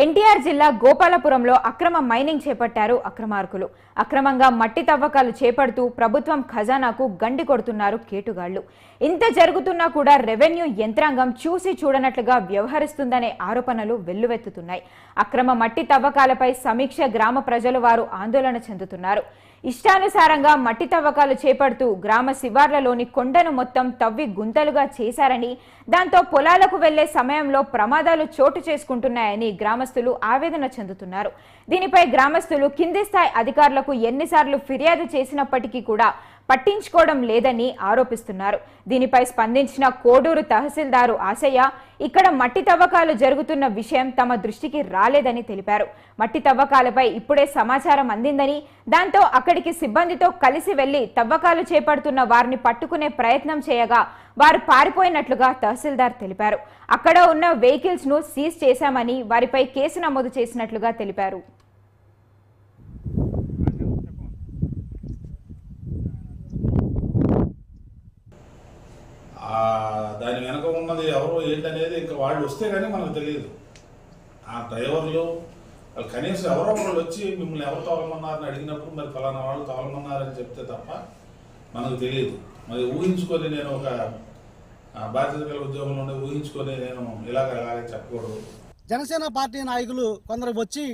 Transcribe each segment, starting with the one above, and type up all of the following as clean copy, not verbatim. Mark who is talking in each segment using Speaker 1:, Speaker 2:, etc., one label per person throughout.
Speaker 1: ఎన్టీఆర్ జిల్లా గోపాలపురంలో అక్రమ మైనింగ్ చేపట్టారు అక్రమార్కులు. అక్రమంగా మట్టి తవ్వకాలు చేపడుతూ ప్రభుత్వం ఖజానాకు గండి కొడుతున్నారు కేటుగాళ్లు. ఇంత జరుగుతున్నా కూడా రెవెన్యూ యంత్రాంగం చూసి చూడనట్లుగా వ్యవహరిస్తుందనే ఆరోపణలు వెల్లువెత్తుతున్నాయి. అక్రమ మట్టి తవ్వకాలపై సమీక్ష గ్రామ ప్రజలు వారు ఆందోళన చెందుతున్నారు. ఇష్టానుసారంగా మట్టి తవ్వకాలు చేపడుతూ గ్రామ శివార్లలోని కొండను మొత్తం తవ్వి గుంతలుగా చేశారని, దాంతో పొలాలకు వెళ్లే సమయంలో ప్రమాదాలు చోటు చేసుకుంటున్నాయని గ్రామస్తులు ఆవేదన చెందుతున్నారు. దీనిపై గ్రామస్తులు కింది స్థాయి అధికారులకు ఎన్నిసార్లు ఫిర్యాదు చేసినప్పటికీ కూడా పట్టించుకోవడం లేదని ఆరోపిస్తున్నారు. దీనిపై స్పందించిన కోడూరు తహసీల్దారు ఆశయ్య ఇక్కడ మట్టి తవ్వకాలు జరుగుతున్న విషయం తమ దృష్టికి రాలేదని తెలిపారు. మట్టి తవ్వకాలపై ఇప్పుడే సమాచారం అందిందని, దాంతో అక్కడికి సిబ్బందితో కలిసి వెళ్లి తవ్వకాలు చేపడుతున్న వారిని పట్టుకునే ప్రయత్నం చేయగా వారు పారిపోయినట్లుగా తహసీల్దార్ తెలిపారు. అక్కడ ఉన్న వెహికల్స్ ను సీజ్ చేశామని, వారిపై కేసు నమోదు చేసినట్లుగా తెలిపారు.
Speaker 2: దాని వెనక ఉన్నది ఎవరు ఏంటనేది ఇంకా వాళ్ళు వస్తే కానీ మనకు తెలియదు. ఆ డ్రైవర్లు వాళ్ళు కనీసం ఎవరో ఒకళ్ళు వచ్చి మిమ్మల్ని ఎవరు తోలమన్నారని అడిగినప్పుడు మరి ఫలానా వాళ్ళు తోలమన్నారని చెప్తే తప్ప మనకు తెలియదు. మరి ఊహించుకొని నేను ఒక బాధ్యత గల ఉద్యోగంలో ఉండే ఊహించుకొని నేను ఇలాగే చెప్పకూడదు.
Speaker 3: జనసేన పార్టీ నాయకులు కొందరు వచ్చి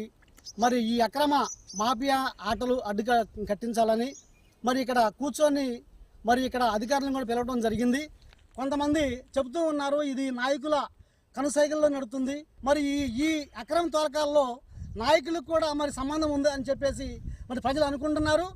Speaker 3: మరి ఈ అక్రమ మాఫియా ఆటలు అడ్డుగా కట్టించాలని మరి ఇక్కడ కూర్చొని మరి ఇక్కడ అధికారులను కూడా పిలవడం జరిగింది. కొంతమంది చెబుతూ ఉన్నారు ఇది నాయకుల కనుసైగల్లో నడుతుంది, మరి ఈ అక్రమ తోలకాల్లో నాయకులకు కూడా మరి సంబంధం ఉంది అని చెప్పేసి మరి ప్రజలు అనుకుంటున్నారు.